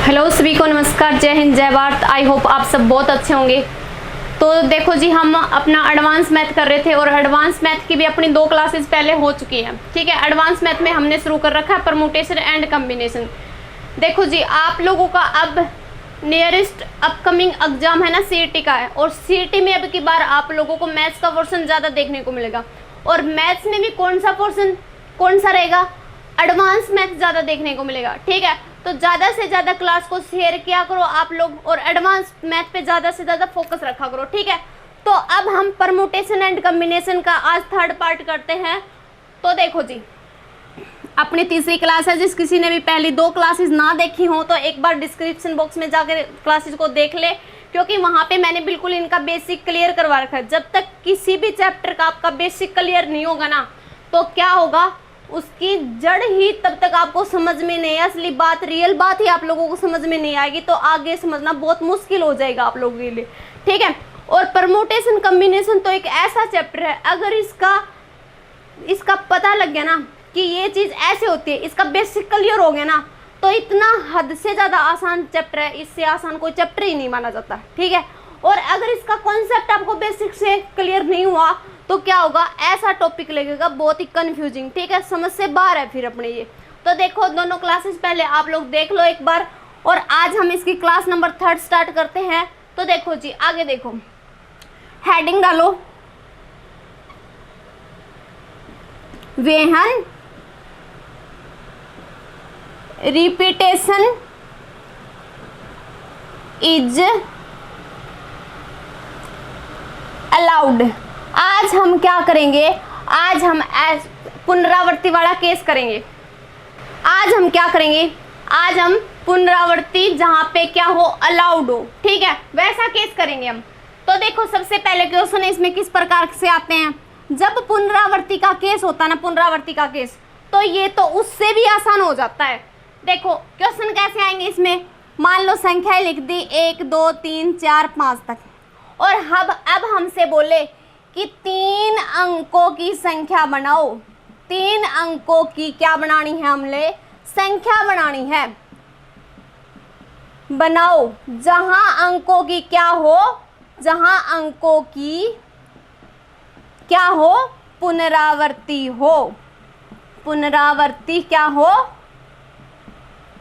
Hello सभी को नमस्कार, जय हिंद जय भारत। आई होप आप सब बहुत अच्छे होंगे। तो देखो जी, हम अपना एडवांस मैथ कर रहे थे और एडवांस मैथ की भी अपनी 2 क्लासेस पहले हो चुकी हैं। ठीक है, एडवांस मैथ में हमने शुरू कर रखा है परमुटेशन एंड कम्बिनेशन। देखो जी, आप लोगों का अब नियरेस्ट अपकमिंग एग्जाम है ना सीईटी का है, और सीईटी में अब की बार आप लोगों को मैथ्स का पोर्शन ज़्यादा देखने को मिलेगा। और मैथ्स में भी कौन सा पोर्शन कौन सा रहेगा? एडवांस मैथ ज़्यादा देखने को मिलेगा। ठीक है, तो ज़्यादा से ज़्यादा क्लास को शेयर किया करो आप लोग, और एडवांस मैथ पे ज़्यादा से ज़्यादा फोकस रखा करो। ठीक है, तो अब हम परमुटेशन एंड कम्बिनेशन का आज 3rd पार्ट करते हैं। तो देखो जी, अपनी तीसरी क्लास है। जिस किसी ने भी पहली 2 क्लासेस ना देखी हो तो एक बार डिस्क्रिप्शन बॉक्स में जाकर क्लासेस को देख ले, क्योंकि वहाँ पे मैंने बिल्कुल इनका बेसिक क्लियर करवा रखा है। जब तक किसी भी चैप्टर का आपका बेसिक क्लियर नहीं होगा ना, तो क्या होगा, उसकी जड़ ही तब तक आपको समझ में नहीं है। असली बात, रियल बात ही आप लोगों को समझ में नहीं आएगी, तो आगे समझना बहुत मुश्किल हो जाएगा आप लोगों के लिए। ठीक है, और परमुटेशन कम्बिनेशन तो एक ऐसा चैप्टर है, अगर इसका पता लग गया ना कि ये चीज़ ऐसे होती है, इसका बेसिक क्लियर हो गया ना, तो इतना हद से ज़्यादा आसान चैप्टर है। इससे आसान कोई चैप्टर ही नहीं माना जाता। ठीक है, और अगर इसका कॉन्सेप्ट आपको बेसिक से क्लियर नहीं हुआ तो क्या होगा, ऐसा टॉपिक लगेगा बहुत ही कंफ्यूजिंग। ठीक है, समझ से बाहर है फिर अपने ये। तो देखो, दोनों क्लासेस पहले आप लोग देख लो एक बार, और आज हम इसकी क्लास नंबर 3rd स्टार्ट करते हैं। तो देखो जी, आगे देखो, हेडिंग डालो, वेहन रिपीटेशन इज अलाउड। आज हम क्या करेंगे, आज हम पुनरावृत्ति वाला केस करेंगे। आज हम क्या करेंगे, आज हम पुनरावृत्ति जहां पे क्या हो, अलाउड हो। ठीक है, वैसा केस करेंगे हम। तो देखो, सबसे पहले क्वेश्चन इसमें किस प्रकार से आते हैं। जब पुनरावृत्ति का केस होता है ना, पुनरावृत्ति का केस, तो ये तो उससे भी आसान हो जाता है। देखो क्वेश्चन कैसे आएंगे इसमें, मान लो संख्या लिख दी 1 2 3 4 5 तक, और अब हमसे बोले कि 3 अंकों की संख्या बनाओ। 3 अंकों की क्या बनानी है, हमने संख्या बनानी है। बनाओ जहां अंकों की क्या हो, जहां अंकों की क्या हो, पुनरावृत्ति हो। पुनरावृत्ति क्या हो,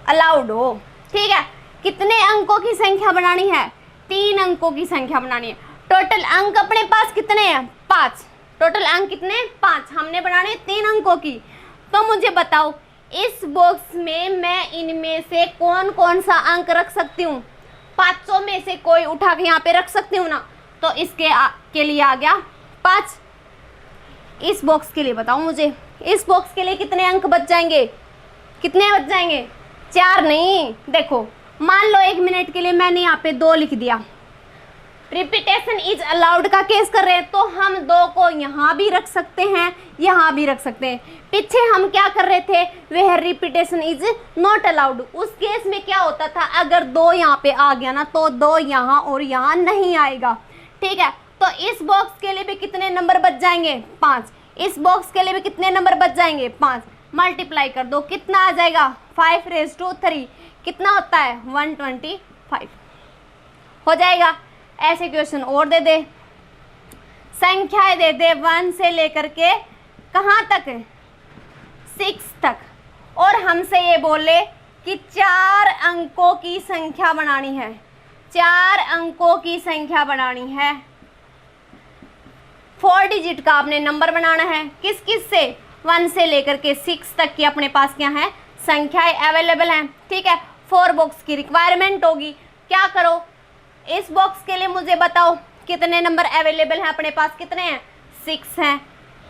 अलाउड हो। ठीक है, कितने अंकों की संख्या बनानी है, 3 अंकों की संख्या बनानी है। टोटल अंक अपने पास कितने हैं, 5। टोटल अंक कितने, 5। हमने बनाने 3 अंकों की। तो मुझे बताओ, इस बॉक्स में मैं इनमें से कौन कौन सा अंक रख सकती हूँ? 500 में से कोई उठा के यहाँ पे रख सकती हूँ ना, तो इसके के लिए आ गया 5। इस बॉक्स के लिए बताओ मुझे, इस बॉक्स के लिए कितने अंक बच जाएंगे, कितने बच जाएंगे? 4 नहीं। देखो, मान लो 1 मिनट के लिए मैंने यहाँ पे 2 लिख दिया। रिपीटेशन इज अलाउड का केस कर रहे हैं, तो हम 2 को यहाँ भी रख सकते हैं, यहाँ भी रख सकते हैं। पीछे हम क्या कर रहे थे, वह रिपीटेशन इज नॉट अलाउड। उस केस में क्या होता था, अगर 2 यहाँ पे आ गया ना, तो 2 यहाँ और यहाँ नहीं आएगा। ठीक है, तो इस बॉक्स के लिए भी कितने नंबर बच जाएंगे, 5। इस बॉक्स के लिए भी कितने नंबर बच जाएंगे, 5। मल्टीप्लाई कर दो, कितना आ जाएगा, 5⁻3। कितना होता है, 125 हो जाएगा। ऐसे क्वेश्चन और दे दे, संख्याएं दे दे 1 से लेकर के कहाँ तक, 6 तक, और हमसे ये बोले कि 4 अंकों की संख्या बनानी है। 4 अंकों की संख्या बनानी है। 4 डिजिट का आपने नंबर बनाना है। किस किस से, 1 से लेकर के 6 तक की अपने पास क्या है, संख्याएं अवेलेबल हैं। ठीक है, 4 बॉक्स की रिक्वायरमेंट होगी। क्या करो, इस बॉक्स के लिए मुझे बताओ कितने नंबर अवेलेबल हैं अपने पास, कितने हैं, 6 हैं।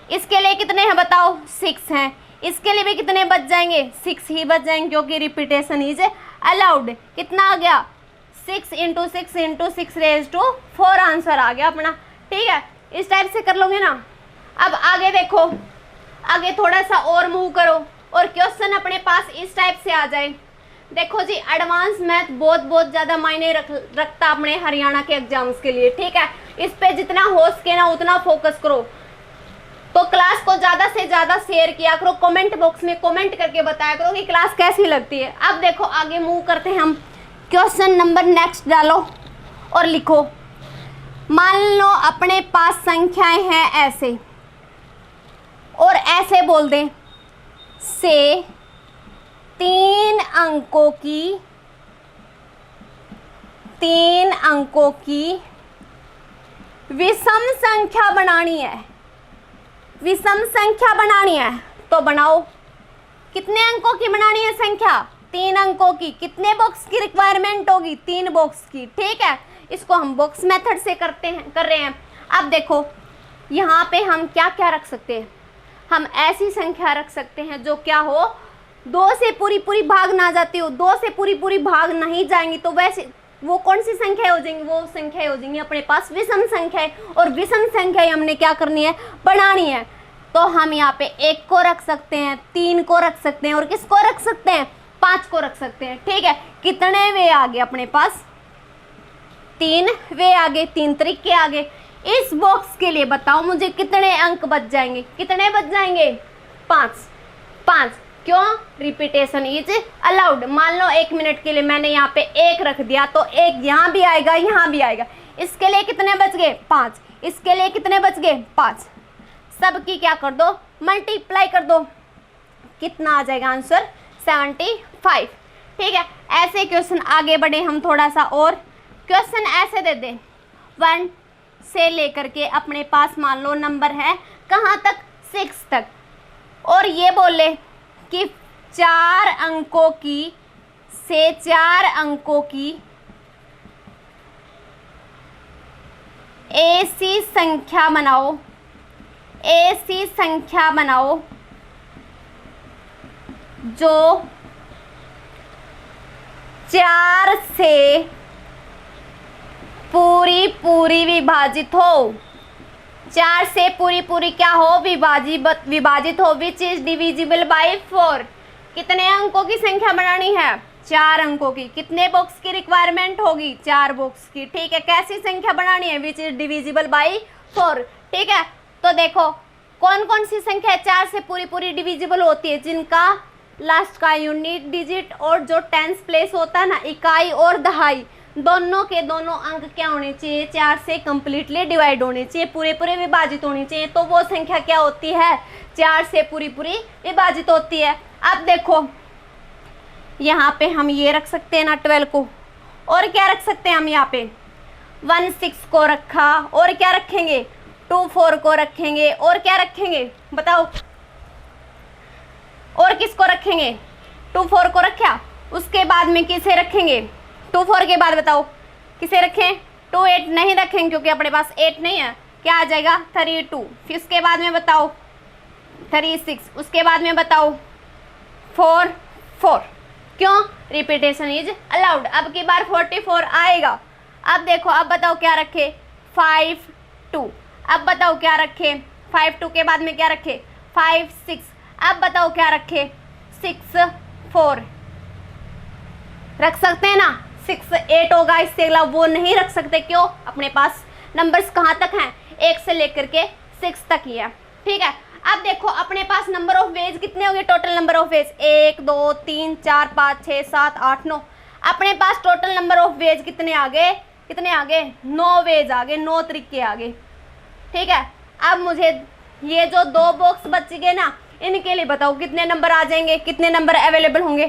इसके लिए कितने हैं बताओ, 6 हैं। इसके लिए भी कितने बच जाएंगे, 6 ही बच जाएंगे, क्योंकि रिपीटेशन इज अलाउड। कितना आ गया, 6 × 6 × 6⁴ आंसर आ गया अपना। ठीक है, इस टाइप से कर लोगे ना। अब आगे देखो, आगे थोड़ा सा और मूव करो, और क्वेश्चन अपने पास इस टाइप से आ जाए। देखो जी, एडवांस मैथ बहुत ज़्यादा मायने रखता अपने हरियाणा के एग्जाम्स के लिए। ठीक है, इस पे जितना हो सके ना उतना फोकस करो। तो क्लास को ज़्यादा से ज़्यादा शेयर किया करो, कमेंट बॉक्स में कमेंट करके बताया करो कि क्लास कैसी लगती है। अब देखो आगे मूव करते हैं हम क्वेश्चन नंबर नेक्स्ट डालो और लिखो। मान लो अपने पास संख्याएं हैं ऐसे, और ऐसे बोल दें से 3 अंकों की विषम संख्या बनानी है। विषम संख्या बनानी है तो बनाओ। कितने अंकों की बनानी है संख्या? 3 अंकों की। कितने बॉक्स की रिक्वायरमेंट होगी? 3 बॉक्स की। ठीक है, इसको हम बॉक्स मेथड से कर रहे हैं। अब देखो यहाँ पे हम क्या क्या रख सकते हैं। हम ऐसी संख्या रख सकते हैं जो क्या हो, 2 से पूरी भाग ना जाती हो। 2 से पूरी भाग नहीं जाएंगी तो वैसे वो कौन सी संख्या हो जाएंगी? वो संख्या हो जाएंगी अपने पास विषम संख्या। और विषम संख्या हमने क्या करनी है? बनानी है। तो हम यहाँ पे 1 को रख सकते हैं, 3 को रख सकते हैं, और किसको रख सकते हैं? 5 को रख सकते हैं। ठीक है, कितने वे आगे अपने पास? 3 वे आगे, 3 तरीके आगे। इस बॉक्स के लिए बताओ मुझे कितने अंक बच जाएंगे? कितने बच जाएंगे? 5। क्यों? Repetition is allowed. मान लो 1 मिनट के लिए मैंने यहाँ पे 1 रख दिया तो 1 यहाँ भी आएगा, यहाँ भी आएगा। इसके लिए कितने बच गए? 5। इसके लिए कितने बच गए? 5। सबकी क्या कर दो? मल्टीप्लाई कर दो। कितना आ जाएगा आंसर? 75। ठीक है, ऐसे क्वेश्चन आगे बढ़े हम थोड़ा सा और। क्वेश्चन ऐसे दे दें 1 से लेकर के अपने पास मान लो नंबर है कहाँ तक? 6 तक। और ये बोले कि 4 अंकों की से 4 अंकों की ऐसी संख्या बनाओ। ऐसी संख्या बनाओ जो 4 से पूरी विभाजित हो। 4 से पूरी क्या हो? विभाजित हो। Which is divisible by 4। कितने अंकों की संख्या बनानी है? 4 अंकों की। कितने बॉक्स की रिक्वायरमेंट होगी? 4 बॉक्स की। ठीक है, कैसी संख्या बनानी है? Which is divisible by 4। ठीक है, तो देखो कौन कौन सी संख्या 4 से पूरी डिविजिबल होती है? जिनका लास्ट का यूनिट डिजिट और जो टेंस प्लेस होता है ना, इकाई और दहाई, दोनों के दोनों अंक क्या होने चाहिए? 4 से कंप्लीटली डिवाइड होने चाहिए, पूरे विभाजित होनी चाहिए। तो वो संख्या क्या होती है? 4 से पूरी विभाजित होती है। अब देखो यहाँ पे हम ये रख सकते हैं ना 12 को, और क्या रख सकते हैं हम यहाँ पे? 1 6 को रखा, और क्या रखेंगे? 2 4 को रखेंगे, और क्या रखेंगे? बताओ, और किसको रखेंगे? 2 4 को रखा। उसके बाद में किसे रखेंगे? 2 4 के बाद बताओ किसे रखें? 2 8 नहीं रखेंगे क्योंकि अपने पास 8 नहीं है। क्या आ जाएगा? 3 2। फिर उसके बाद में बताओ 3 6। उसके बाद में बताओ 4 4। क्यों? Repetition is allowed. अब की बार 44 आएगा। अब देखो, अब बताओ क्या रखे? 5 2। अब बताओ क्या रखे? 5 2 के बाद में क्या रखे? 5 6। अब बताओ क्या रखे? 6 4। रख सकते हैं ना? 6 8 होगा, इससे अगला वो नहीं रख सकते। क्यों? अपने पास नंबर्स कहाँ तक हैं? 1 से लेकर के 6 तक ही है। ठीक है, अब देखो अपने पास नंबर ऑफ वेज कितने हो गए? Total number of ways 1 2 3 4 5 6 7 8 9। अपने पास टोटल नंबर ऑफ वेज कितने आ गए? कितने आ गए? 9 वेज आ गए, 9 तरीके आ गए। ठीक है, अब मुझे ये जो 2 बॉक्स बच गए ना, इनके लिए बताओ कितने नंबर आ जाएंगे? कितने नंबर अवेलेबल होंगे?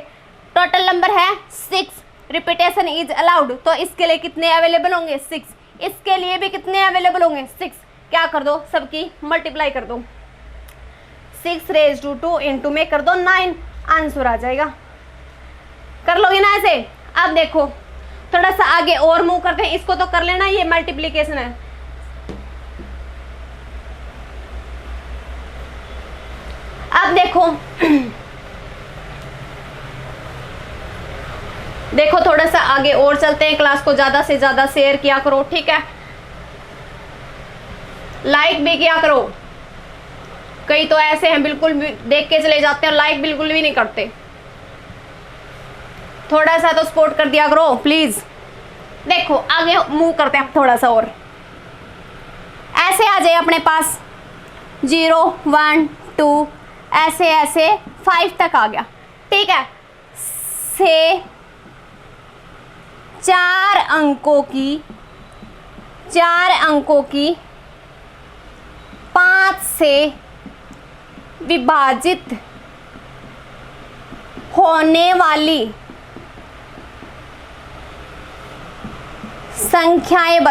टोटल नंबर है 6। रिपीटेशन इज अलाउड, तो इसके लिए कितने अवेलेबल होंगे? 6। इसके लिए भी कितने अवेलेबल होंगे? 6। क्या कर दो? सबकी मल्टीप्लाई कर दो। 6 रेज टू 2 इंटू में कर दो 9। आंसर आ जाएगा। कर लोगे ना ऐसे? अब देखो थोड़ा सा आगे और मूव करते हैं। इसको तो कर लेना, ये मल्टीप्लीकेशन है। अब देखो देखो थोड़ा सा आगे और चलते हैं। क्लास को ज्यादा से ज्यादा शेयर किया करो। ठीक है, लाइक भी किया करो। कई तो ऐसे हैं बिल्कुल भी देख के चले जाते हैं, लाइक बिल्कुल भी नहीं करते। थोड़ा सा तो सपोर्ट कर दिया करो प्लीज। देखो आगे मूव करते हैं थोड़ा सा और। ऐसे आ जाए अपने पास 0 1 2 ऐसे ऐसे 5 तक आ गया। ठीक है, से 4 अंकों की 5 से विभाजित होने वाली संख्याएं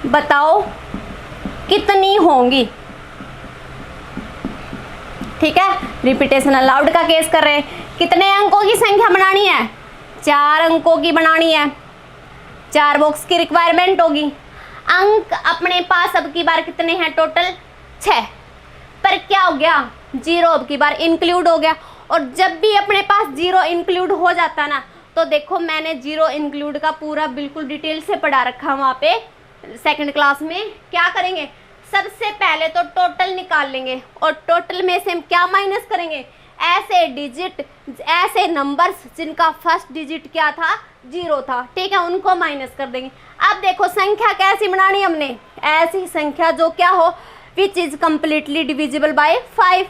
बताओ कितनी होंगी। ठीक है, रिपीटेशन अलाउड का केस कर रहे हैं। कितने अंकों की संख्या बनानी है? 4 अंकों की बनानी है। 4 बॉक्स की रिक्वायरमेंट होगी। अंक अपने पास अब की बार कितने हैं? टोटल 6। पर क्या हो गया? 0 अब की बार इंक्लूड हो गया। और जब भी अपने पास 0 इंक्लूड हो जाता ना, तो देखो मैंने 0 इंक्लूड का पूरा बिल्कुल डिटेल से पढ़ा रखा वहाँ पे सेकंड क्लास में। क्या करेंगे? सबसे पहले तो टोटल निकाल लेंगे और टोटल में से हम क्या माइनस करेंगे? ऐसे डिजिट, ऐसे नंबर्स जिनका फर्स्ट डिजिट क्या था? 0 था। ठीक है, उनको माइनस कर देंगे। अब देखो संख्या कैसी बनानी हमने? ऐसी संख्या जो क्या हो? Which is completely divisible by 5।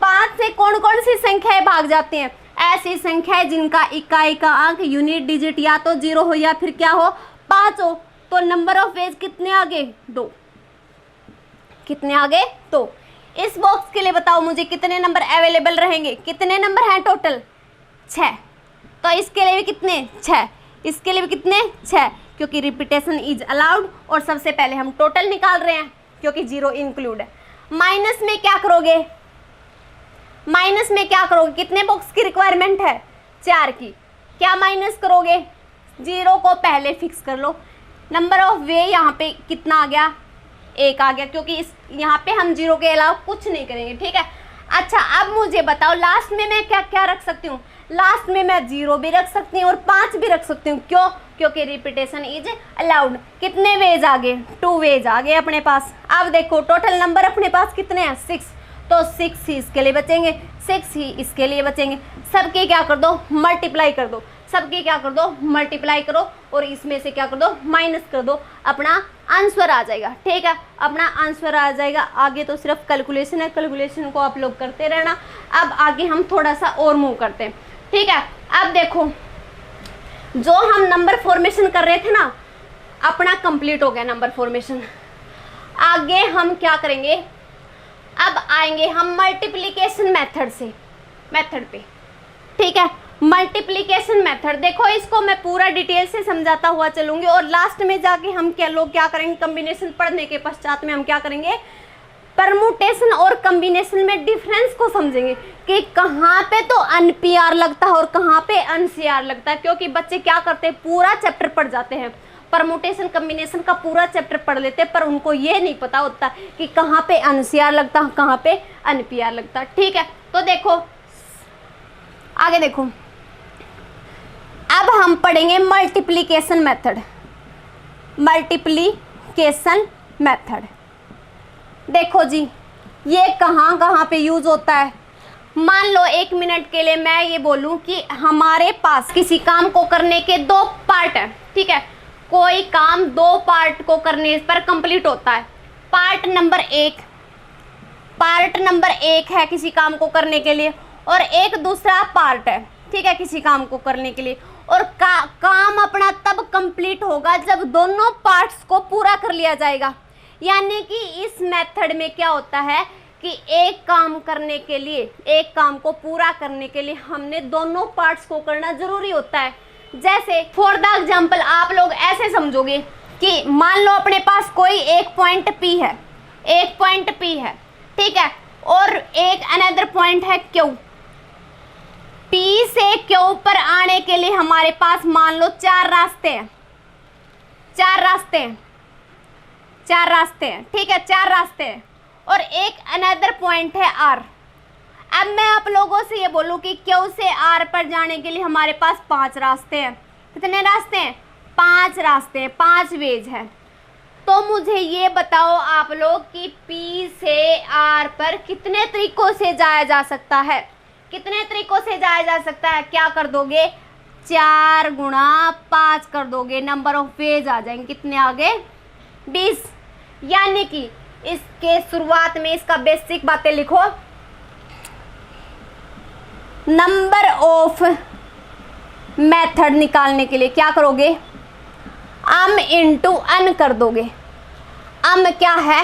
5 से कौन कौन सी संख्याएं भाग जाती हैं? ऐसी संख्याएं जिनका इकाई का अंक यूनिट डिजिट या तो 0 हो या फिर क्या हो? 5 हो। तो नंबर ऑफ वेज कितने आगे? 2। कितने आगे? 2। इस बॉक्स के लिए बताओ मुझे कितने नंबर अवेलेबल रहेंगे? कितने नंबर हैं टोटल? 6। तो इसके लिए भी कितने? 6। इसके लिए भी कितने? 6, क्योंकि रिपीटेशन इज अलाउड। और सबसे पहले हम टोटल निकाल रहे हैं क्योंकि 0 इंक्लूड है। माइनस में क्या करोगे? माइनस में क्या करोगे? कितने बॉक्स की रिक्वायरमेंट है? 4 की। क्या माइनस करोगे? 0 को पहले फिक्स कर लो। नंबर ऑफ वे यहाँ पे कितना आ गया? 1 आ गया, क्योंकि इस यहाँ पे हम 0 के अलावा कुछ नहीं करेंगे। ठीक है, अच्छा अब मुझे बताओ लास्ट में मैं क्या क्या रख सकती हूँ? लास्ट में मैं 0 भी रख सकती हूँ और 5 भी रख सकती हूँ। क्यों? क्योंकि रिपीटेशन इज अलाउड। कितने वेज आ गए? 2 वेज आ गए अपने पास। अब देखो टोटल नंबर अपने पास कितने हैं? 6। तो 6 ही इसके लिए बचेंगे, 6 ही इसके लिए बचेंगे। सबके क्या कर दो? मल्टीप्लाई कर दो। सबके क्या कर दो? मल्टीप्लाई करो और इसमें से क्या कर दो? माइनस कर दो। अपना आंसर आ जाएगा। ठीक है, अपना आंसर आ जाएगा। आगे तो सिर्फ कैलकुलेशन है, कैलकुलेशन को आप लोग करते रहना। अब आगे हम थोड़ा सा और मूव करते हैं। ठीक है, अब देखो जो हम नंबर फॉर्मेशन कर रहे थे ना, अपना कंप्लीट हो गया नंबर फॉर्मेशन। आगे हम क्या करेंगे? अब आएंगे हम मल्टीप्लिकेशन मेथड पे। ठीक है, मल्टीप्लिकेशन मेथड। देखो इसको मैं पूरा डिटेल से समझाता हुआ चलूंगी और लास्ट में जाके हम क्या करेंगे? कॉम्बिनेशन पढ़ने के पश्चात में हम क्या करेंगे? परमुटेशन और कॉम्बिनेशन में डिफरेंस को समझेंगे कि कहाँ पे तो NPR लगता है और कहाँ पे NCR लगता है। क्योंकि बच्चे क्या करते हैं? पूरा चैप्टर पढ़ जाते हैं, परमुटेशन कॉम्बिनेशन का पूरा चैप्टर पढ़ लेते हैं, पर उनको ये नहीं पता होता कि कहाँ पे NCR लगता है, कहाँ पे NPR लगता है। ठीक है, तो देखो आगे देखो, अब हम पढ़ेंगे मल्टीप्लिकेशन मेथड। देखो जी, ये कहाँ पे यूज होता है? मान लो 1 मिनट के लिए मैं ये बोलूं कि हमारे पास किसी काम को करने के 2 पार्ट है। ठीक है, कोई काम 2 पार्ट को करने पर कंप्लीट होता है। पार्ट नंबर 1 है किसी काम को करने के लिए, और एक दूसरा पार्ट है। ठीक है, किसी काम को करने के लिए। और काम अपना तब कंप्लीट होगा जब दोनों पार्ट्स को पूरा कर लिया जाएगा। यानी कि इस मेथड में क्या होता है कि एक काम को पूरा करने के लिए हमने दोनों पार्ट्स को करना जरूरी होता है। जैसे फॉर द एग्जाम्पल आप लोग ऐसे समझोगे कि मान लो अपने पास कोई एक पॉइंट P है, ठीक है, और एक अनदर पॉइंट है Q। P से Q पर आने के लिए हमारे पास मान लो 4 रास्ते हैं। ठीक है, 4 रास्ते हैं और एक अनदर पॉइंट है R। अब मैं आप लोगों से ये बोलूं कि Q से R पर जाने के लिए हमारे पास 5 रास्ते हैं। कितने रास्ते हैं? 5 रास्ते हैं, 5 वेज है। तो मुझे ये बताओ आप लोग कि P से R पर कितने तरीकों से जाया जा सकता है? क्या कर दोगे? 4 × 5 कर दोगे, नंबर ऑफ वेज आ जाएंगे। कितने आगे? 20। यानी कि इसके शुरुआत में इसका बेसिक बातें लिखो। नंबर ऑफ मेथड निकालने के लिए क्या करोगे, m इंटू n कर दोगे। m क्या है,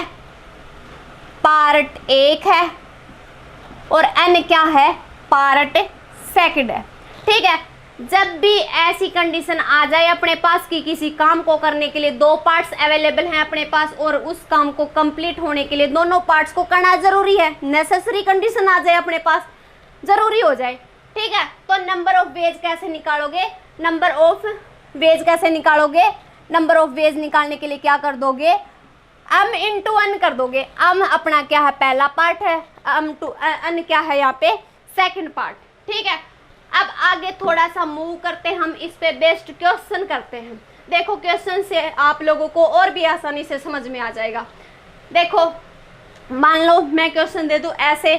पार्ट 1 है और n क्या है, पार्ट 2 है। ठीक है, जब भी ऐसी कंडीशन आ जाए अपने पास कि किसी काम को करने के लिए 2 पार्ट्स अवेलेबल हैं अपने पास और उस काम को कंप्लीट होने के लिए दोनों पार्ट्स को करना जरूरी है, नेसेसरी कंडीशन आ जाए अपने पास, जरूरी हो जाए। ठीक है, तो नंबर ऑफ वेज कैसे निकालोगे, नंबर ऑफ वेज कैसे निकालोगे, नंबर ऑफ वेज निकालने के लिए क्या कर दोगे, m इंटू n कर दोगे। m अपना क्या है, पहला पार्ट है, n क्या है यहाँ पे, सेकंड पार्ट। ठीक है, अब आगे थोड़ा सा मूव करते हैं, हम इस पे बेस्ड क्वेश्चन करते हैं। देखो क्वेश्चन से आप लोगों को और भी आसानी से समझ में आ जाएगा। देखो मान लो मैं क्वेश्चन दे दूं ऐसे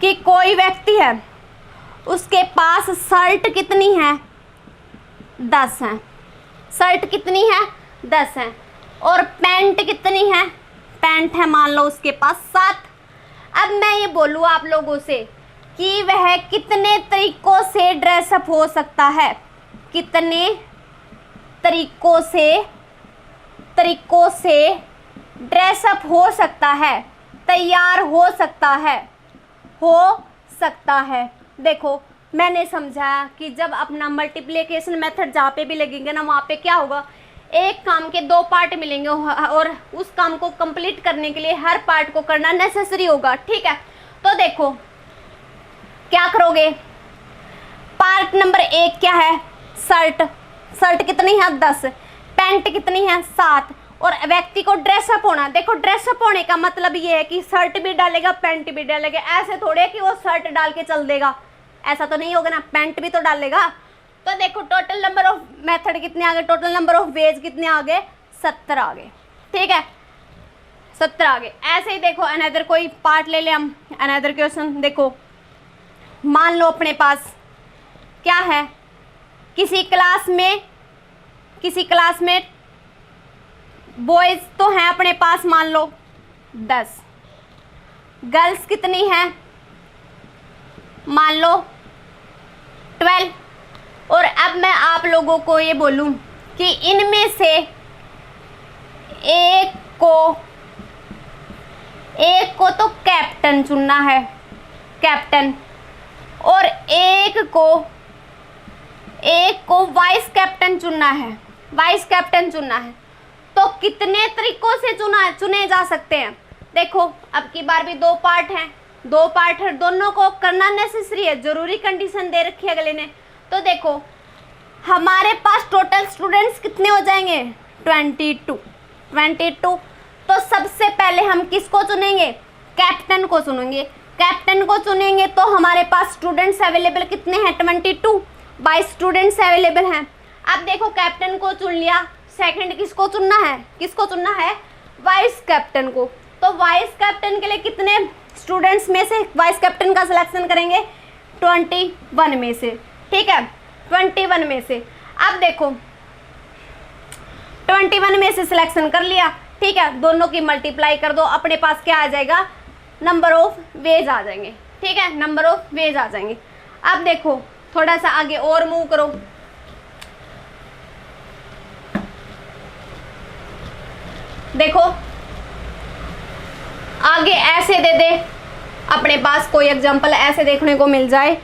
कि कोई व्यक्ति है, उसके पास शर्ट कितनी है, 10 है, शर्ट कितनी है, 10 है, और पैंट कितनी है, पैंट है मान लो उसके पास 7। अब मैं ये बोलूँ आप लोगों से कि वह कितने तरीकों से ड्रेसअप हो सकता है, कितने तरीकों से ड्रेसअप हो सकता है, तैयार हो सकता है। देखो मैंने समझाया कि जब अपना मल्टीप्लिकेशन मेथड जहाँ पे भी लगेंगे ना, वहाँ पे क्या होगा, एक काम के 2 पार्ट मिलेंगे और उस काम को कंप्लीट करने के लिए हर पार्ट को करना नेसेसरी होगा। ठीक है, तो देखो क्या करोगे, पार्ट नंबर 1 क्या है, शर्ट कितनी है, 10, पैंट कितनी है, 7, और व्यक्ति को ड्रेसअप होना। देखो ड्रेसअप होने का मतलब ये है कि शर्ट भी डालेगा पैंट भी डालेगा, ऐसे थोड़े कि वो शर्ट डाल के चल देगा, ऐसा तो नहीं होगा ना, पैंट भी तो डालेगा। तो देखो टोटल नंबर ऑफ मेथड कितने आ गए, टोटल नंबर ऑफ वेज कितने आ गए, 70 आ गए। ठीक है, 70 आ गए। ऐसे ही देखो अनदर कोई पार्ट ले ले हम, अनदर क्वेश्चन। देखो मान लो अपने पास क्या है, किसी क्लास में बॉयज तो हैं अपने पास मान लो 10, गर्ल्स कितनी है मान लो 12। और अब मैं आप लोगों को ये बोलूं कि इनमें से एक को तो कैप्टन चुनना है, कैप्टन, और एक को वाइस कैप्टन चुनना है, वाइस कैप्टन चुनना है। तो कितने तरीकों से चुने जा सकते हैं। देखो अब की बार भी 2 पार्ट हैं, 2 पार्ट है, दोनों को करना नेसेसरी है, जरूरी कंडीशन दे रखी है अगले ने। तो देखो हमारे पास टोटल स्टूडेंट्स कितने हो जाएंगे, 22। तो सबसे पहले हम किसको चुनेंगे, कैप्टन को चुनेंगे। कैप्टन को चुनेंगे तो हमारे पास स्टूडेंट्स अवेलेबल कितने हैं, 22, 22 स्टूडेंट्स अवेलेबल हैं। अब देखो कैप्टन को चुन लिया, सेकंड किसको चुनना है, वाइस कैप्टन को। तो वाइस कैप्टन के लिए कितने स्टूडेंट्स में से वाइस कैप्टन का सिलेक्शन करेंगे, 21 में से। ठीक है, 21 में से। अब देखो 21 में से सिलेक्शन कर लिया, ठीक है, दोनों की मल्टीप्लाई कर दो, अपने पास क्या आ जाएगा, नंबर ऑफ वेज आ जाएंगे। ठीक है, नंबर ऑफ वेज आ जाएंगे। अब देखो थोड़ा सा आगे और मूव करो। देखो आगे ऐसे दे अपने पास कोई एग्जांपल ऐसे देखने को मिल जाए।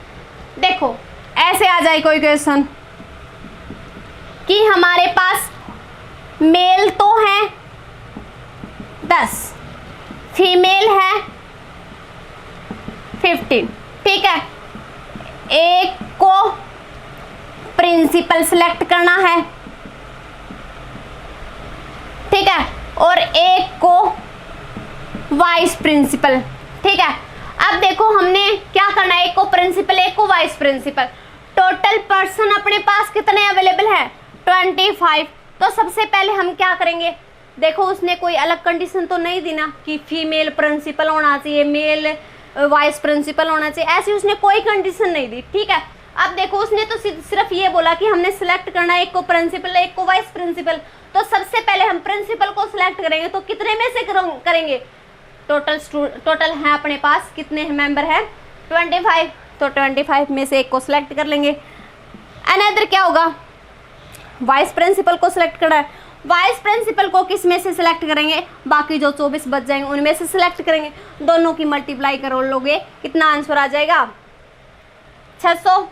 देखो ऐसे आ जाए कोई क्वेश्चन कि हमारे पास मेल तो है 10, फीमेल है 15। ठीक है, एक को प्रिंसिपल सिलेक्ट करना है, ठीक है, और एक को वाइस प्रिंसिपल। ठीक है, अब देखो हमने क्या करना है, एक को प्रिंसिपल एक को वाइस प्रिंसिपल। टोटल पर्सन अपने पास कितने अवेलेबल है, 25। तो सबसे पहले हम क्या करेंगे, देखो उसने कोई अलग कंडीशन तो नहीं दी ना कि फीमेल प्रिंसिपल होना चाहिए, मेल वाइस प्रिंसिपल होना चाहिए, ऐसी उसने कोई कंडीशन नहीं दी। ठीक है, अब देखो उसने तो सिर्फ ये बोला कि हमने सिलेक्ट करना है एक को प्रिंसिपल एक को वाइस प्रिंसिपल। तो सबसे पहले हम प्रिंसिपल को सिलेक्ट करेंगे, तो कितने में से करेंगे, टोटल है अपने पास कितने मेंबर है, 25। तो 25 में से एक को सिलेक्ट कर लेंगे। अनदर क्या होगा, वाइस प्रिंसिपल को सिलेक्ट करना है। वाइस प्रिंसिपल को किस में से सिलेक्ट करेंगे, बाकी जो 24 बच जाएंगे उनमें से सिलेक्ट करेंगे। दोनों की मल्टीप्लाई कर लोगे, कितना आंसर आ जाएगा, 600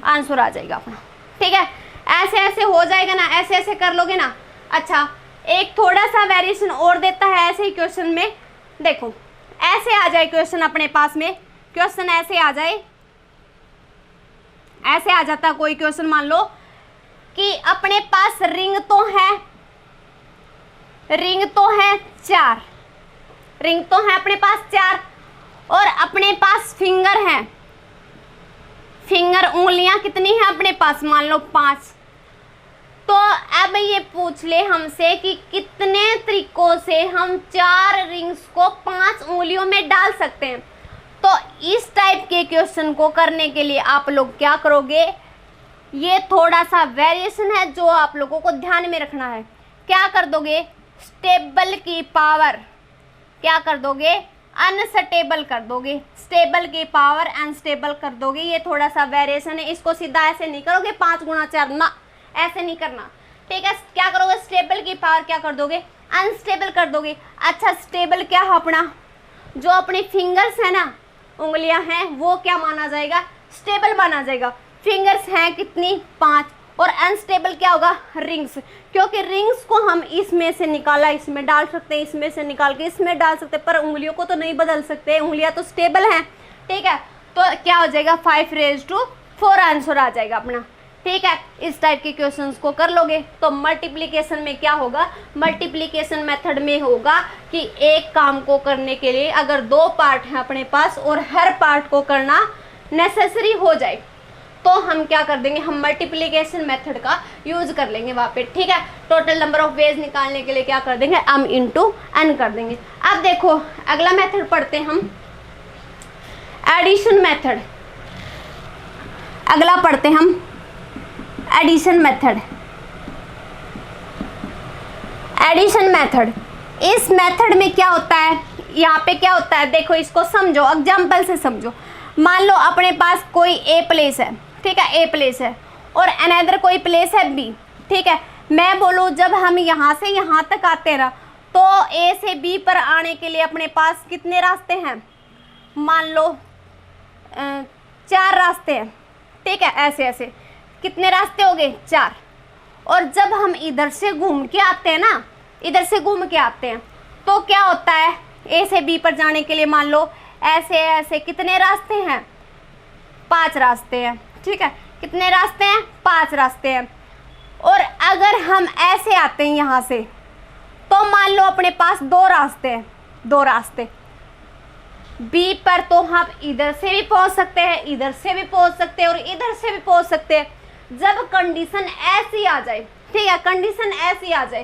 आंसर आ जाएगा अपना। ठीक है, ऐसे ऐसे हो जाएगा ना, ऐसे ऐसे कर लोगे ना। अच्छा, एक थोड़ा सा वेरिएशन और देता है ऐसे ही क्वेश्चन में। देखो ऐसे आ जाए क्वेश्चन अपने पास में, क्वेश्चन ऐसे आ जाए, ऐसे आ जाता कोई क्वेश्चन, मान लो कि अपने पास रिंग तो है 4, रिंग तो है अपने पास 4 और अपने पास फिंगर हैं, फिंगर उंगलियां कितनी हैं अपने पास, मान लो 5। तो अब ये पूछ ले हमसे कि कितने तरीकों से हम 4 रिंग्स को 5 उंगलियों में डाल सकते हैं। तो इस टाइप के क्वेश्चन को करने के लिए आप लोग क्या करोगे, ये थोड़ा सा वेरिएशन है जो आप लोगों को ध्यान में रखना है। क्या कर दोगे, स्टेबल की पावर क्या कर दोगे, अनस्टेबल कर दोगे, स्टेबल की पावर अनस्टेबल कर दोगे। ये थोड़ा सा वेरिएशन है, इसको सीधा ऐसे नहीं करोगे 5 गुणा 4 ना, ऐसे नहीं करना। ठीक है, क्या करोगे, स्टेबल की पावर क्या कर दोगे, अनस्टेबल कर दोगे। अच्छा, स्टेबल क्या है अपना, जो अपने फिंगर्स है ना, उंगलियां हैं, वो क्या माना जाएगा, स्टेबल माना जाएगा। फिंगर्स हैं कितनी, 5। और अनस्टेबल क्या होगा, रिंग्स, क्योंकि रिंग्स को हम इसमें से निकाला इसमें डाल सकते हैं, इसमें से निकाल के इसमें डाल सकते हैं, पर उंगलियों को तो नहीं बदल सकते, उंगलियां तो स्टेबल हैं। ठीक है, तो क्या हो जाएगा, 5⁴ आंसर आ जाएगा अपना। ठीक है, इस टाइप के क्वेश्चंस को कर लोगे। तो मल्टीप्लिकेशन में क्या होगा, मल्टीप्लिकेशन मेथड में होगा कि एक काम को करने के लिए अगर 2 पार्ट हैं अपने पास और हर पार्ट को करना नेसेसरी हो जाए, तो हम क्या कर देंगे, हम मल्टीप्लिकेशन मेथड का यूज कर लेंगे वहाँ पे। ठीक है, टोटल नंबर ऑफ वेज निकालने के लिए क्या कर देंगे, m इंटू n कर देंगे। अब देखो अगला मेथड पढ़ते हैं हम, एडिशन मेथड। अगला पढ़ते हैं हम एडिशन मेथड। एडिशन मेथड, इस मेथड में क्या होता है, यहाँ पे क्या होता है, देखो इसको समझो, एग्जाम्पल से समझो। मान लो अपने पास कोई ए प्लेस है, ठीक है, ए प्लेस है और अनदर कोई प्लेस है बी। ठीक है, मैं बोलूँ जब हम यहाँ से यहाँ तक आते हैं ना, तो ए से बी पर आने के लिए अपने पास कितने रास्ते हैं, मान लो 4 रास्ते हैं। ठीक है, ऐसे ऐसे कितने रास्ते हो गए, 4। और जब हम इधर से घूम के आते हैं ना, इधर से घूम के आते हैं, तो क्या होता है, ए से बी पर जाने के लिए मान लो ऐसे ऐसे कितने रास्ते हैं, 5 रास्ते हैं। ठीक है, कितने रास्ते हैं, 5 रास्ते हैं। और अगर हम ऐसे आते हैं यहाँ से, तो मान लो अपने पास 2 रास्ते हैं, 2 रास्ते बी पर, तो हम इधर से भी पहुँच सकते हैं, इधर से भी पहुँच सकते हैं और इधर से भी पहुँच सकते हैं। जब कंडीशन ऐसी आ जाए, ठीक है, कंडीशन ऐसी आ जाए,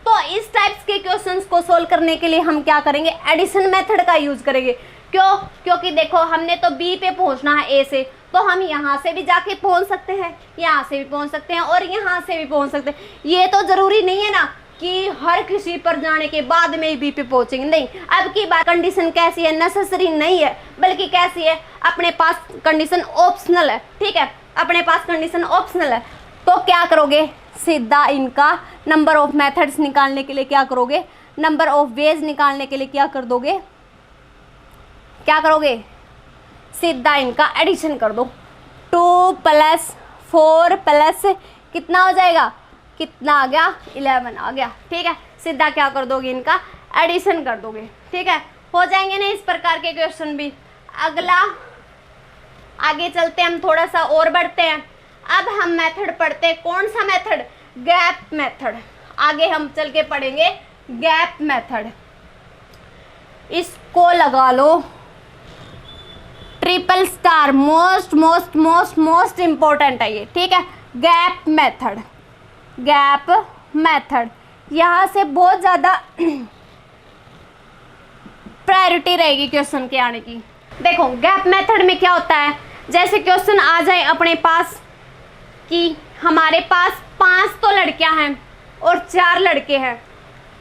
तो इस टाइप्स के क्वेश्चंस को सोल्व करने के लिए हम क्या करेंगे, एडिशन मेथड का यूज करेंगे। क्यों, क्योंकि देखो हमने तो बी पे पहुंचना है ए से, तो हम यहाँ से भी जाके पहुंच सकते हैं, यहाँ से भी पहुंच सकते हैं और यहाँ से भी पहुंच सकते हैं। ये तो जरूरी नहीं है ना कि हर किसी पर जाने के बाद में बी पे पहुंचेंगे, नहीं। अब की बात कंडीशन कैसी है, नेसेसरी नहीं है, बल्कि कैसी है, अपने पास कंडीशन ऑप्शनल है। ठीक है, अपने पास कंडीशन ऑप्शनल है, तो क्या करोगे, सीधा इनका नंबर ऑफ मेथड्स निकालने के लिए क्या करोगे, नंबर ऑफ वेज निकालने के लिए क्या कर दोगे, क्या करोगे, सीधा इनका एडिशन कर दो। 2 + 4 + कितना हो जाएगा, कितना आ गया, 11 आ गया। ठीक है, सीधा क्या कर दोगे, इनका एडिशन कर दोगे। ठीक है, हो जाएंगे ना इस प्रकार के क्वेश्चन भी। अगला आगे चलते हैं, हम थोड़ा सा और बढ़ते हैं। अब हम मेथड पढ़ते हैं, कौन सा मेथड, गैप मेथड। आगे हम चल के पढ़ेंगे गैप मेथड। इसको लगा लो triple star, most most most most important है ये। ठीक है, गैप मेथड, गैप मेथड, यहाँ से बहुत ज़्यादा प्रायोरिटी रहेगी क्वेश्चन के आने की। देखो गैप मेथड में क्या होता है, जैसे क्वेश्चन आ जाए अपने पास कि हमारे पास 5 तो लड़कियां हैं और 4 लड़के हैं,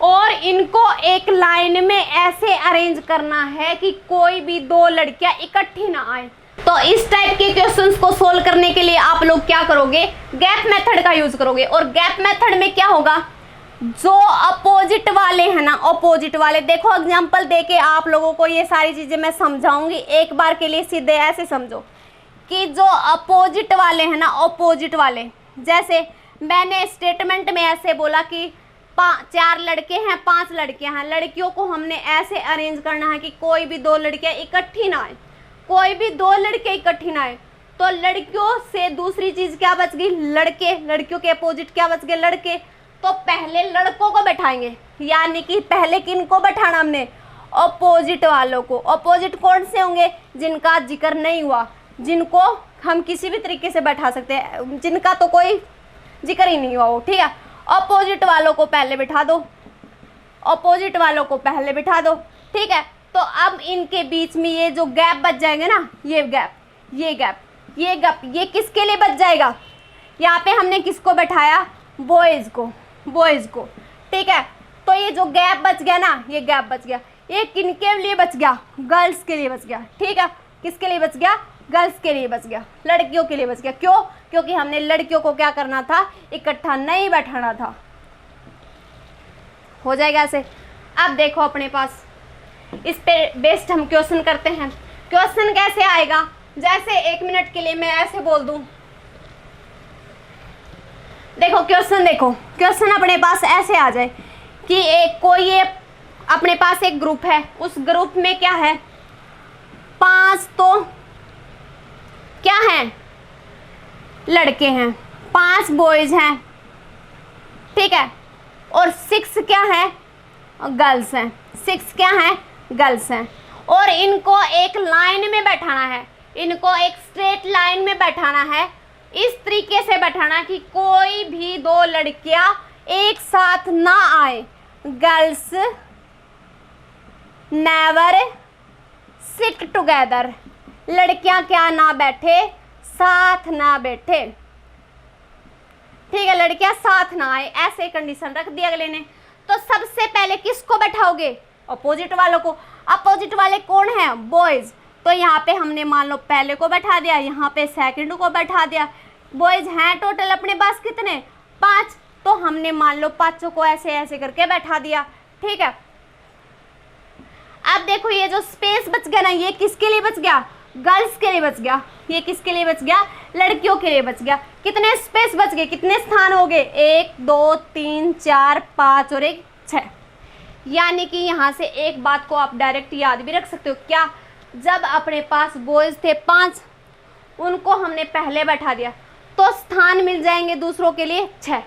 और इनको एक लाइन में ऐसे अरेंज करना है कि कोई भी दो लड़कियां इकट्ठी ना आए। तो इस टाइप के क्वेश्चंस को सोल्व करने के लिए आप लोग क्या करोगे, गैप मेथड का यूज करोगे। और गैप मेथड में क्या होगा, जो अपोजिट वाले हैं ना, अपोजिट वाले, देखो एग्जांपल देके आप लोगों को ये सारी चीजें मैं समझाऊंगी, एक बार के लिए सीधे ऐसे समझो कि जो अपोजिट वाले हैं ना, अपोजिट वाले, जैसे मैंने स्टेटमेंट में ऐसे बोला कि 4 लड़के हैं 5 लड़कियां हैं, लड़कियों को हमने ऐसे अरेंज करना है कि कोई भी दो लड़कियां इकट्ठी ना आए, कोई भी दो लड़के इकट्ठी ना आए। तो लड़कियों से दूसरी चीज क्या बच गई, लड़के, लड़कियों के अपोजिट क्या बच गए, लड़के। तो पहले लड़कों को बैठाएंगे, यानी कि पहले किनको बैठाना हमने, अपोजिट वालों को। अपोजिट कौन से होंगे, जिनका जिक्र नहीं हुआ, जिनको हम किसी भी तरीके से बैठा सकते हैं, जिनका तो कोई जिक्र ही नहीं हुआ हो, ठीक है। अपोजिट वालों को पहले बिठा दो, अपोजिट वालों को पहले बिठा दो, ठीक है। तो अब इनके बीच में ये जो गैप बच जाएंगे ना, ये गैप, ये गैप, ये गैप, ये किसके लिए बच जाएगा, यहाँ पे हमने किसको बैठाया, बॉयज को, बॉयज को, ठीक है। तो ये जो गैप बच गया ना, ये गैप बच गया, ये किनके लिए बच गया, गर्ल्स के लिए बच गया, ठीक है। किसके लिए बच गया, गर्ल्स के लिए बच गया, लड़कियों के लिए बच गया। क्यों, क्योंकि हमने लड़कियों को क्या करना था, इकट्ठा नहीं बैठाना था। हो जाएगा ऐसे। अब देखो अपने पास इस पे बेस्ड हम क्वेश्चन करते हैं। क्वेश्चन कैसे आएगा, जैसे 1 मिनट के लिए मैं ऐसे बोल दूं, देखो क्वेश्चन, देखो क्वेश्चन अपने पास ऐसे आ जाए कि एक कोई ये अपने पास एक ग्रुप है, उस ग्रुप में क्या है, 5 तो क्या हैं, लड़के हैं, 5 बॉयज हैं, ठीक है। और 6 क्या है, गर्ल्स हैं, 6 क्या हैं, गर्ल्स हैं। और इनको एक लाइन में बैठाना है, इनको एक स्ट्रेट लाइन में बैठाना है, इस तरीके से बैठाना कि कोई भी दो लड़कियां एक साथ ना आए। गर्ल्स नेवर सिट टुगेदर, लड़कियां क्या ना बैठे, साथ ना बैठे, ठीक है, लड़कियां साथ ना आए, ऐसे कंडीशन रख दिया अगले ने। तो सबसे पहले किसको बैठाओगे, अपोजिट वालों को। अपोजिट वाले कौन है, बॉयज। तो यहाँ पे हमने मान लो पहले को बैठा दिया, यहाँ पे सेकंड को बैठा दिया। बॉयज हैं टोटल अपने पास कितने, 5, तो हमने मान लो 5 को ऐसे ऐसे करके बैठा दिया, ठीक है। अब देखो ये जो स्पेस बच गया ना, ये किसके लिए बच गया, गर्ल्स के लिए बच गया। ये किसके लिए बच गया, लड़कियों के लिए बच गया। कितने स्पेस बच गए, कितने स्थान हो गए, 1 2 3 4 5 और 1 6। यानी कि यहाँ से एक बात को आप डायरेक्ट याद भी रख सकते हो, क्या, जब अपने पास बॉयज थे 5, उनको हमने पहले बैठा दिया तो स्थान मिल जाएंगे दूसरों के लिए 6।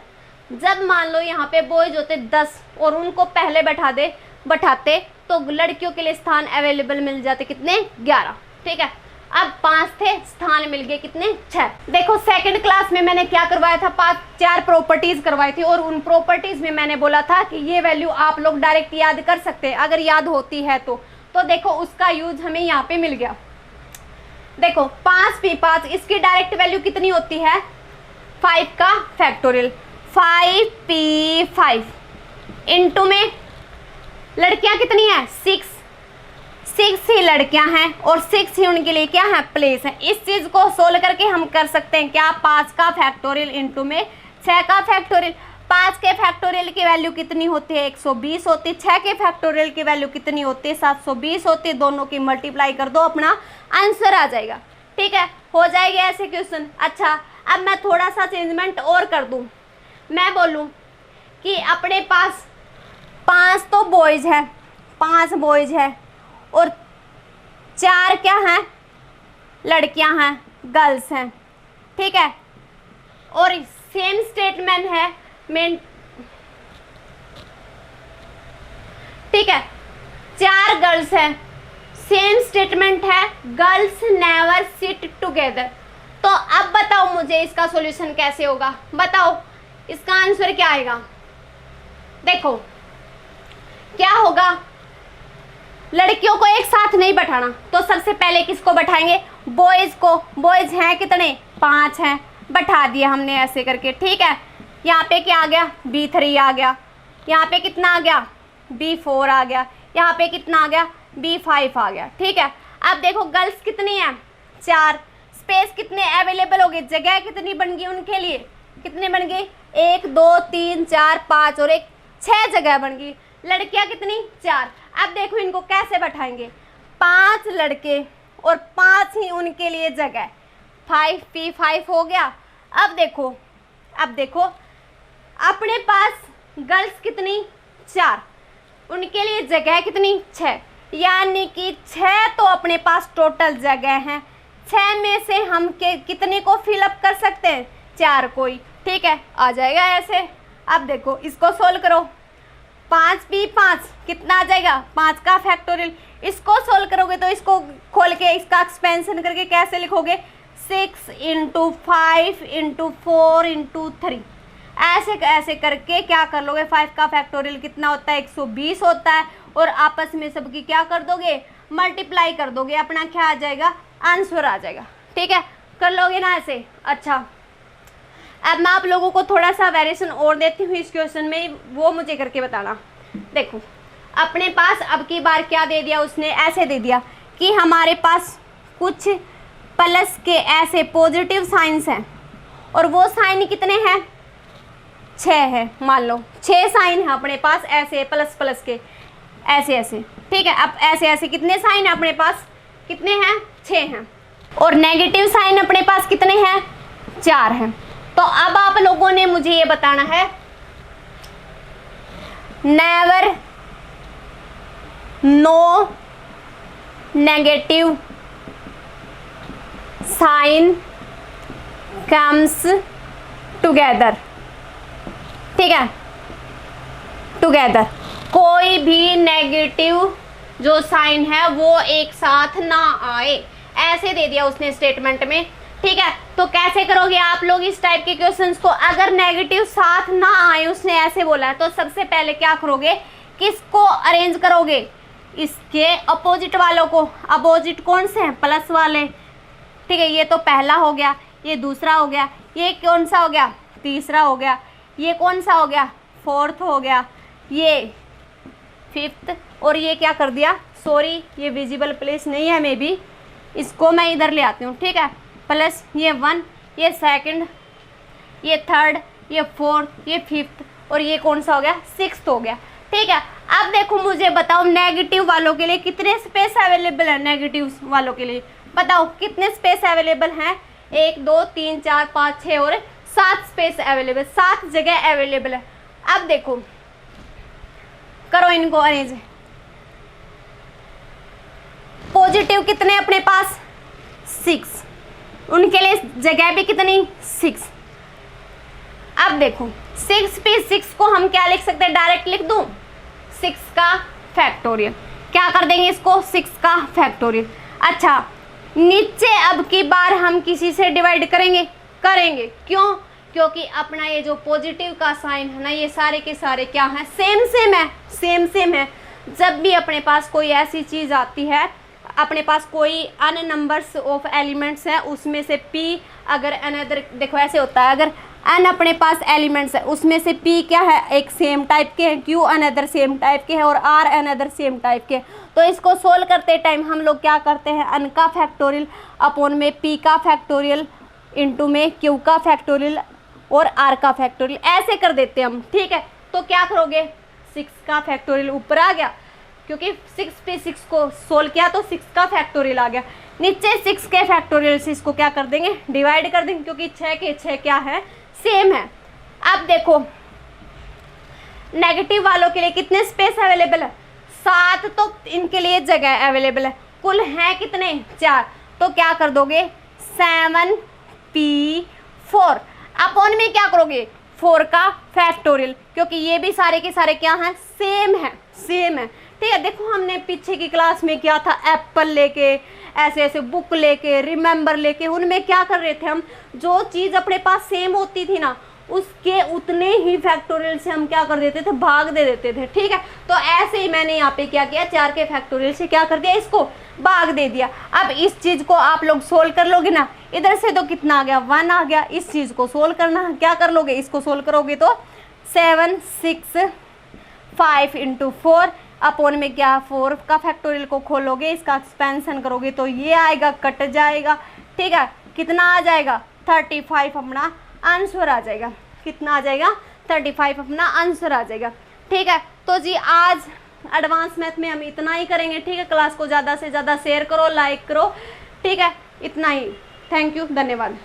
जब मान लो यहाँ पे बॉयज होते 10 और उनको पहले बैठाते तो लड़कियों के लिए स्थान अवेलेबल मिल जाते कितने, 11, ठीक है। अब 5 थे, स्थान मिल गए कितने, 6। देखो सेकंड क्लास में मैंने क्या करवाया था, 4 प्रॉपर्टीज करवाई थी, और उन प्रॉपर्टीज में मैंने बोला था कि ये वैल्यू आप लोग डायरेक्ट याद कर सकते हैं अगर याद होती है तो देखो उसका यूज हमें यहाँ पे मिल गया। देखो 5p5, इसकी डायरेक्ट वैल्यू कितनी होती है, 5 का फैक्टोरियल, 5p5 इंटू में लड़कियां कितनी है, 6 ही लड़कियां हैं और 6 ही उनके लिए क्या है, प्लेस है। इस चीज को सोल्व करके हम कर सकते हैं क्या, 5 का फैक्टोरियल इंटू में 6 का फैक्टोरियल। 5 के फैक्टोरियल की वैल्यू कितनी होती है, 120 होती है। 6 के फैक्टोरियल की वैल्यू कितनी होती है, 720 होती है। दोनों की मल्टीप्लाई कर दो, अपना आंसर आ जाएगा, ठीक है। हो जाएगा ऐसे क्वेश्चन। अच्छा अब मैं थोड़ा सा चेंजमेंट और कर दूं, मैं बोलूं कि अपने पास 5 तो बॉयज है, 5 बॉयज है और 4 क्या हैं, लड़कियां हैं, गर्ल्स हैं, ठीक है। और सेम स्टेटमेंट है मेन, ठीक है, 4 गर्ल्स हैं, सेम स्टेटमेंट है, गर्ल्स नेवर सिट टुगेदर। तो अब बताओ मुझे इसका सॉल्यूशन कैसे होगा, बताओ इसका आंसर क्या आएगा। देखो क्या होगा, लड़कियों को एक साथ नहीं बैठाना, तो सबसे पहले किसको बैठाएंगे, बॉयज को। बॉयज हैं कितने, 5 हैं, बैठा दिया हमने ऐसे करके, ठीक है। यहाँ पे क्या आ गया, B3 आ गया। यहाँ पे कितना आ गया, B4 आ गया, यहाँ पे कितना आ गया, B5 आ गया। ठीक है, अब देखो गर्ल्स कितनी है, 4, स्पेस कितने अवेलेबल हो गए, जगह कितनी बन गई उनके लिए, कितने बन गई, 1 2 3 4 5 और 1 6 जगह बन गई। लड़कियां कितनी, 4। अब देखो इनको कैसे बैठाएंगे, 5 लड़के और 5 ही उनके लिए जगह, 5P5 हो गया। अब देखो अपने पास गर्ल्स कितनी, 4, उनके लिए जगह कितनी, 6, यानी कि 6 तो अपने पास टोटल जगह है। 6 में से हम कितने को फिलअप कर सकते हैं, 4 को ही। ठीक है, आ जाएगा ऐसे। अब देखो इसको सोल्व करो, 5P5 कितना आ जाएगा, 5 का फैक्टोरियल। इसको सोल्व करोगे तो इसको खोल के इसका एक्सपेंशन करके कैसे लिखोगे, 6 × 5 × 4 × 3, ऐसे करके क्या कर लोगे, 5 का फैक्टोरियल कितना होता है, 120 होता है। और आपस में सबकी क्या कर दोगे, मल्टीप्लाई कर दोगे, अपना क्या आ जाएगा, आंसर आ जाएगा। ठीक है, कर लोगे ना ऐसे। अच्छा, अब मैं आप लोगों को थोड़ा सा वेरिएशन और देती हूँ इस क्वेश्चन में, वो मुझे करके बताना। देखो अपने पास अब की बार क्या दे दिया उसने, ऐसे दे दिया कि हमारे पास कुछ प्लस के ऐसे पॉजिटिव साइंस हैं और वो साइन कितने हैं, 6 है। मान लो 6 साइन है अपने पास ऐसे प्लस प्लस के, ऐसे। ठीक है, अब ऐसे कितने साइन है अपने पास, कितने हैं, 6 हैं। और नेगेटिव साइन अपने पास कितने हैं, 4 हैं। तो अब आप लोगों ने मुझे ये बताना है, never no negative sign comes together. ठीक है, टुगेदर, कोई भी नेगेटिव जो साइन है वो एक साथ ना आए, ऐसे दे दिया उसने स्टेटमेंट में। ठीक है, तो कैसे करोगे आप लोग इस टाइप के क्वेश्चंस को, अगर नेगेटिव साथ ना आए, उसने ऐसे बोला है, तो सबसे पहले क्या करोगे, किसको अरेंज करोगे, इसके अपोजिट वालों को। अपोजिट कौन से हैं, प्लस वाले। ठीक है, ये तो पहला हो गया, ये दूसरा हो गया, ये कौन सा हो गया, तीसरा हो गया, ये कौन सा हो गया, 4th हो गया, ये 5th, और ये क्या कर दिया, सॉरी ये विजिबल प्लेस नहीं है, मे बी इसको मैं इधर ले आती हूँ। ठीक है, प्लस ये 1, ये 2nd, ये 3rd, ये 4th, ये 5th, और ये कौन सा हो गया, 6th हो गया। ठीक है, अब देखो मुझे बताओ नेगेटिव वालों के लिए कितने स्पेस अवेलेबल है, नेगेटिव वालों के लिए बताओ कितने स्पेस अवेलेबल हैं, 1 2 3 4 5 6 और 7 स्पेस अवेलेबल, 7 जगह अवेलेबल है। अब देखो करो इनको अरेंज, पॉजिटिव कितने अपने पास, 6, उनके लिए जगह भी कितनी, 6। अब देखो 6 को हम क्या लिख सकते हैं, डायरेक्ट लिख दूं, 6 का फैक्टोरियल। क्या कर देंगे इसको, 6 का फैक्टोरियल। अच्छा, नीचे अब की बार हम किसी से डिवाइड करेंगे, क्यों, क्योंकि अपना ये जो पॉजिटिव का साइन है ना, ये सारे के सारे क्या हैं, सेम है। जब भी अपने पास कोई ऐसी चीज़ आती है, अपने पास कोई अन नंबर्स ऑफ एलिमेंट्स हैं, उसमें से p अगर अनदर, देखो ऐसे होता है, अगर n अपने पास एलिमेंट्स है उसमें से p क्या है, एक सेम टाइप के हैं, q अनदर सेम टाइप के हैं और r अनदर सेम टाइप के। तो इसको सोल्व करते टाइम हम लोग क्या करते हैं, n का फैक्टोरियल अपॉन में p का फैक्टोरियल इंटू में q का फैक्टोरियल और r का फैक्टोरियल, ऐसे कर देते हैं हम। ठीक है, तो क्या करोगे, 6 का फैक्टोरियल ऊपर आ गया, क्योंकि 6 को सोल्व किया तो 6 का फैक्टोरियल आ गया। नीचे 6 के फैक्टोरियल से इसको क्या कर देंगे, डिवाइड कर देंगे, क्योंकि 6 के 6 क्या है, सेम है। अब देखो नेगेटिव वालों के लिए कितने स्पेस अवेलेबल है, 7 तो इनके लिए जगह अवेलेबल है, कुल है कितने, 4। तो क्या कर दोगे, 7p4 अपॉन में क्या करोगे, 4 का फैक्टोरियल, क्योंकि ये भी सारे के सारे क्या हैं, सेम है। ठीक है, देखो हमने पीछे की क्लास में क्या था, एप्पल लेके ऐसे बुक लेके रिमेंबर लेके, उनमें क्या कर रहे थे हम, जो चीज़ अपने पास सेम होती थी ना, उसके उतने ही फैक्टोरियल से हम क्या कर देते थे, भाग दे देते थे। ठीक है, तो ऐसे ही मैंने यहाँ पे क्या किया, 4 के फैक्टोरियल से क्या कर दिया, इसको भाग दे दिया। अब इस चीज़ को आप लोग सोल्व कर लोगे ना, इधर से तो कितना आ गया, 1 आ गया। इस चीज़ को सोल्व करना क्या कर लोगे, इसको सोल्व करोगे तो 7 6 5 इंटू 4 अपॉन में क्या 4 का फैक्टोरियल को खोलोगे, इसका एक्सपेंशन करोगे तो ये आएगा, कट जाएगा। ठीक है, कितना आ जाएगा 35 अपना आंसर आ जाएगा। कितना आ जाएगा 35 अपना आंसर आ जाएगा। ठीक है, तो जी आज एडवांस मैथ में हम इतना ही करेंगे। ठीक है, क्लास को ज़्यादा से ज़्यादा शेयर करो, लाइक करो। ठीक है, इतना ही। थैंक यू, धन्यवाद।